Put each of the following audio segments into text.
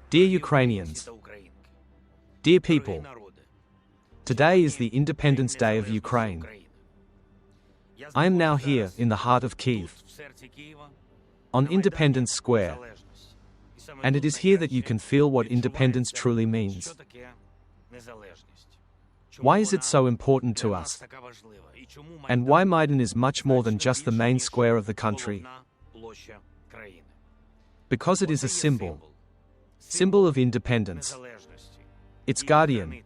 Dear Ukrainians, dear people, today is the Independence Day of Ukraine. I am now here in the heart of Kyiv, on Independence Square, and it is here that you can feel what independence truly means. Why is it so important to us? And why Maidan is much more than just the main square of the country? Because it is a symbol of independence. Its guardian.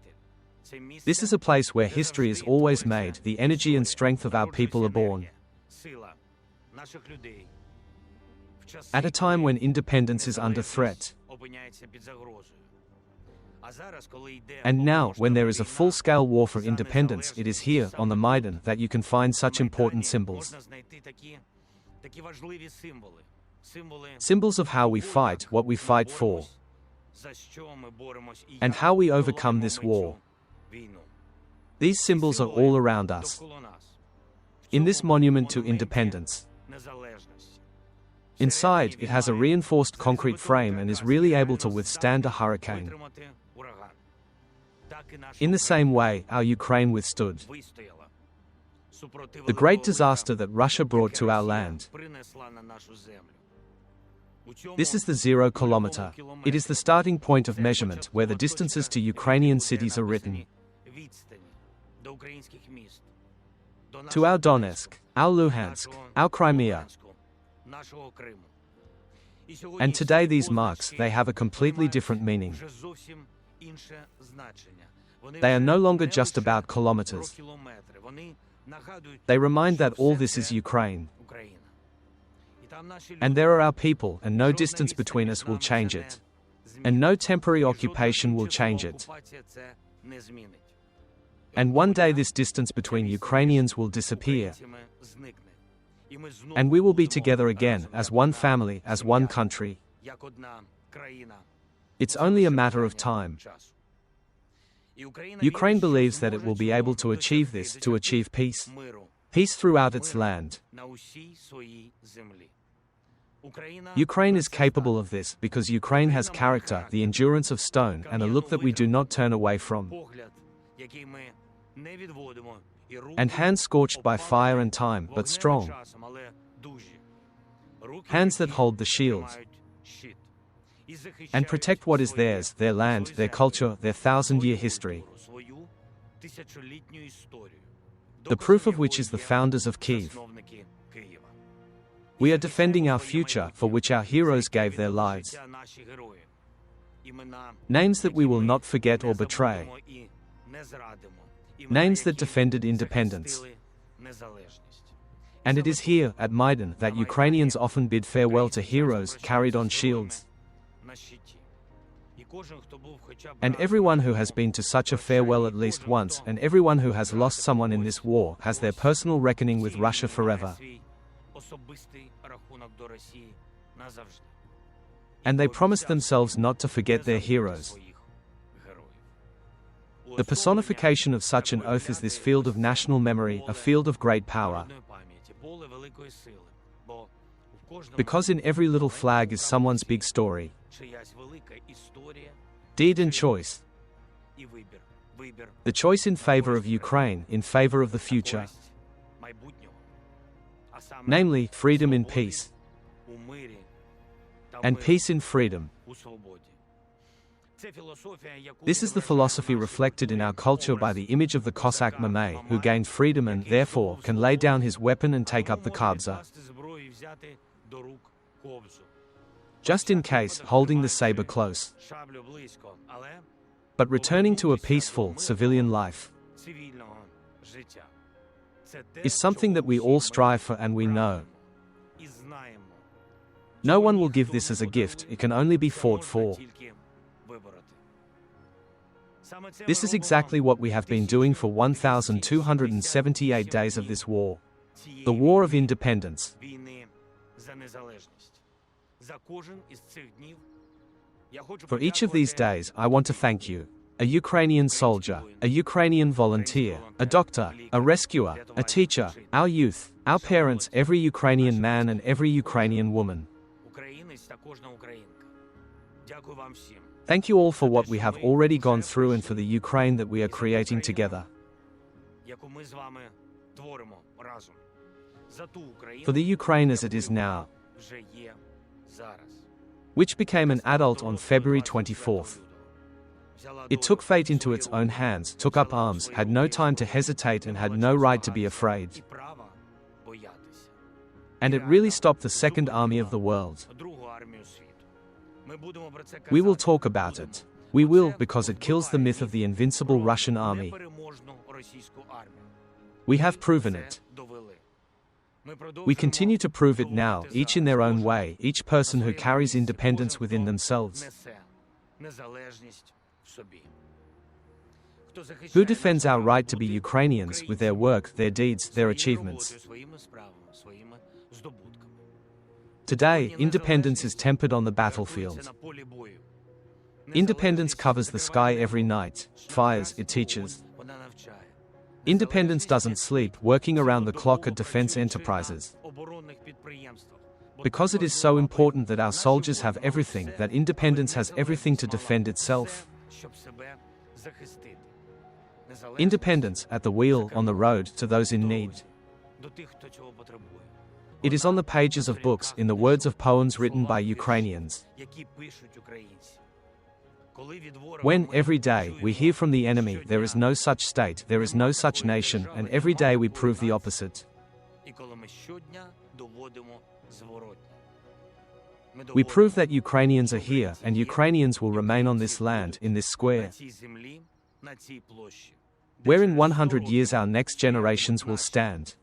This is a place where history is always made, the energy and strength of our people are born. At a time when independence is under threat. And now, when there is a full-scale war for independence, it is here, on the Maidan, that you can find such important symbols. Symbols of how we fight, what we fight for, and how we overcome this war. These symbols are all around us, in this monument to independence. Inside, it has a reinforced concrete frame and is really able to withstand a hurricane. In the same way, our Ukraine withstood the great disaster that Russia brought to our land. This is the 0 kilometer. It is the starting point of measurement where the distances to Ukrainian cities are written. To our Donetsk, our Luhansk, our Crimea. And today these marks, they have a completely different meaning. They are no longer just about kilometers. They remind that all this is Ukraine. And there are our people, and no distance between us will change it. And no temporary occupation will change it. And one day this distance between Ukrainians will disappear. And we will be together again, as one family, as one country. It's only a matter of time. Ukraine believes that it will be able to achieve this, to achieve peace. Peace throughout its land. Ukraine is capable of this because Ukraine has character, the endurance of stone, and a look that we do not turn away from. And hands scorched by fire and time, but strong. Hands that hold the shield and protect what is theirs, their land, their culture, their 1,000-year history. The proof of which is the founders of Kyiv. We are defending our future, for which our heroes gave their lives. Names that we will not forget or betray. Names that defended independence. And it is here, at Maidan, that Ukrainians often bid farewell to heroes carried on shields. And everyone who has been to such a farewell at least once, and everyone who has lost someone in this war, has their personal reckoning with Russia forever. And they promised themselves not to forget their heroes. The personification of such an oath is this field of national memory, a field of great power. Because in every little flag is someone's big story, deed and choice. The choice in favor of Ukraine, in favor of the future. Namely, freedom in peace. And peace in freedom. This is the philosophy reflected in our culture by the image of the Cossack Mamay, who gained freedom and, therefore, can lay down his weapon and take up the kabza. Just in case, holding the saber close. But returning to a peaceful, civilian life is something that we all strive for, and we know. No one will give this as a gift, it can only be fought for. This is exactly what we have been doing for 1,278 days of this war. The war of independence. For each of these days, I want to thank you. A Ukrainian soldier, a Ukrainian volunteer, a doctor, a rescuer, a teacher, our youth, our parents, every Ukrainian man and every Ukrainian woman. Thank you all for what we have already gone through and for the Ukraine that we are creating together. For the Ukraine as it is now, which became an adult on February 24th. It took fate into its own hands, took up arms, had no time to hesitate and had no right to be afraid. And it really stopped the Second Army of the world. We will talk about it. We will, because it kills the myth of the invincible Russian army. We have proven it. We continue to prove it now, each in their own way, each person who carries independence within themselves. Who defends our right to be Ukrainians with their work, their deeds, their achievements. Today, independence is tempered on the battlefield. Independence covers the sky every night, fires, it teaches. Independence doesn't sleep, working around the clock at defense enterprises. Because it is so important that our soldiers have everything, that independence has everything to defend itself. Independence, at the wheel, on the road, to those in need. It is on the pages of books, in the words of poems written by Ukrainians. When, every day, we hear from the enemy, there is no such state, there is no such nation, and every day we prove the opposite. We prove that Ukrainians are here, and Ukrainians will remain on this land, in this square, where in 100 years our next generations will stand.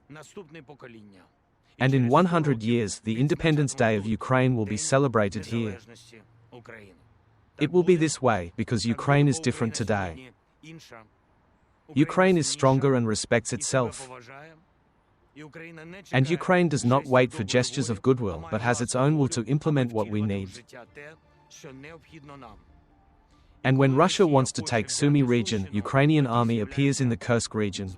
And in 100 years, the Independence Day of Ukraine will be celebrated here. It will be this way, because Ukraine is different today. Ukraine is stronger and respects itself. And Ukraine does not wait for gestures of goodwill, but has its own will to implement what we need. And when Russia wants to take Sumy region, Ukrainian army appears in the Kursk region.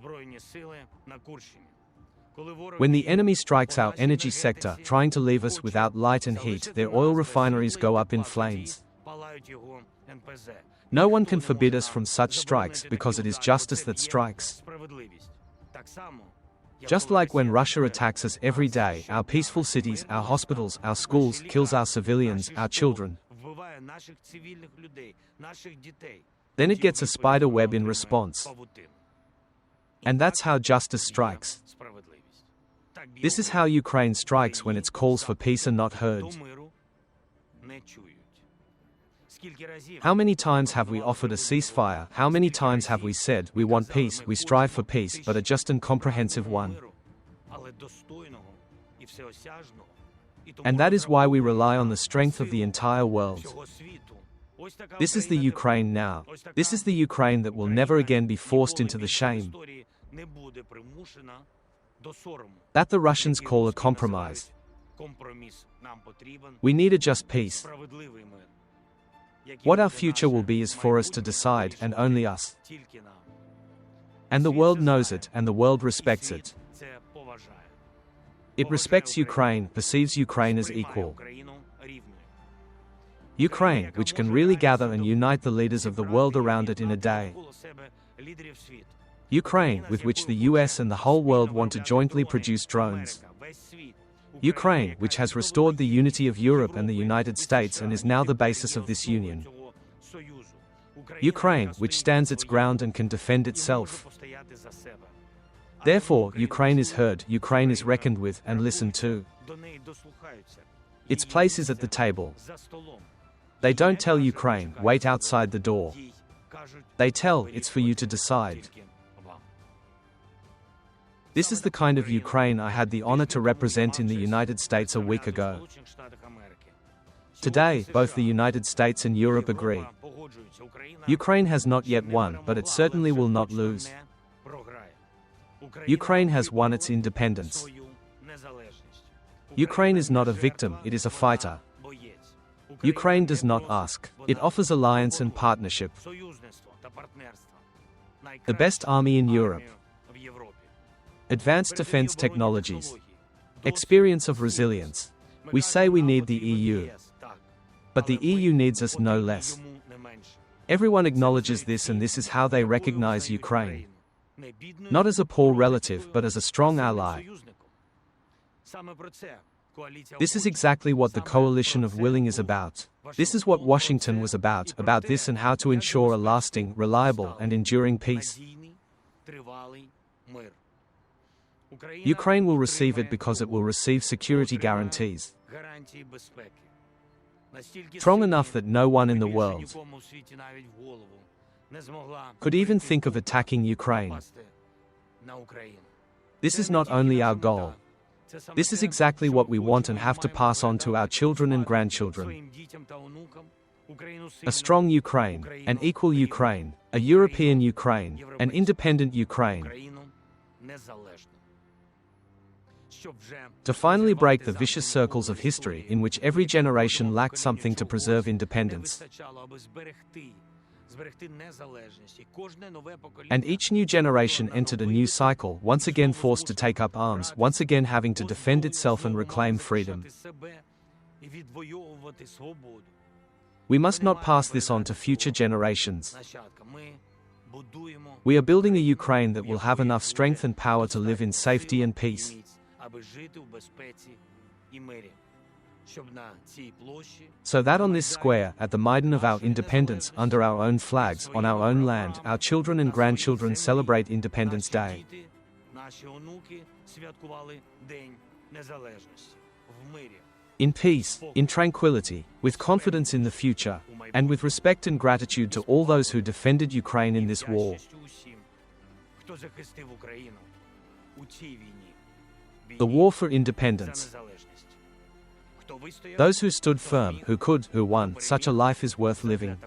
When the enemy strikes our energy sector, trying to leave us without light and heat, their oil refineries go up in flames. No one can forbid us from such strikes, because it is justice that strikes. Just like when Russia attacks us every day, our peaceful cities, our hospitals, our schools, kills our civilians, our children. Then it gets a spider web in response. And that's how justice strikes. This is how Ukraine strikes when its calls for peace are not heard. How many times have we offered a ceasefire? How many times have we said, we want peace, we strive for peace, but a just and comprehensive one? And that is why we rely on the strength of the entire world. This is the Ukraine now. This is the Ukraine that will never again be forced into the shame that the Russians call a compromise. We need a just peace. What our future will be is for us to decide, and only us. And the world knows it, and the world respects it. It respects Ukraine, perceives Ukraine as equal. Ukraine, which can really gather and unite the leaders of the world around it in a day. Ukraine, with which the US and the whole world want to jointly produce drones. Ukraine, which has restored the unity of Europe and the United States and is now the basis of this union. Ukraine, which stands its ground and can defend itself. Therefore, Ukraine is heard, Ukraine is reckoned with and listened to. Its place is at the table. They don't tell Ukraine, wait outside the door. They tell, it's for you to decide. This is the kind of Ukraine I had the honor to represent in the United States a week ago. Today, both the United States and Europe agree. Ukraine has not yet won, but it certainly will not lose. Ukraine has won its independence. Ukraine is not a victim, it is a fighter. Ukraine does not ask, it offers alliance and partnership. The best army in Europe. Advanced defense technologies. Experience of resilience. We say we need the EU. But the EU needs us no less. Everyone acknowledges this, and this is how they recognize Ukraine. Not as a poor relative, but as a strong ally. This is exactly what the coalition of willing is about. This is what Washington was about this and how to ensure a lasting, reliable, and enduring peace. Ukraine will receive it because it will receive security guarantees. Strong enough that no one in the world could even think of attacking Ukraine. This is not only our goal. This is exactly what we want and have to pass on to our children and grandchildren. A strong Ukraine, an equal Ukraine, a European Ukraine, an independent Ukraine. To finally break the vicious circles of history in which every generation lacked something to preserve independence. And each new generation entered a new cycle, once again forced to take up arms, once again having to defend itself and reclaim freedom. We must not pass this on to future generations. We are building a Ukraine that will have enough strength and power to live in safety and peace. So that on this square, at the Maidan of our independence, under our own flags, on our own land, our children and grandchildren celebrate Independence Day. In peace, in tranquility, with confidence in the future, and with respect and gratitude to all those who defended Ukraine in this war. The war for independence. Those who stood firm, who could, who won, such a life is worth living.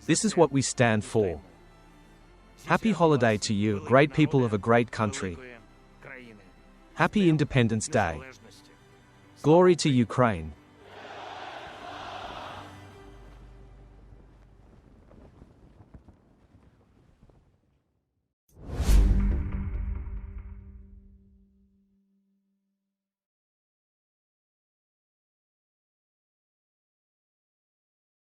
This is what we stand for. Happy holiday to you, great people of a great country. Happy Independence Day. Glory to Ukraine.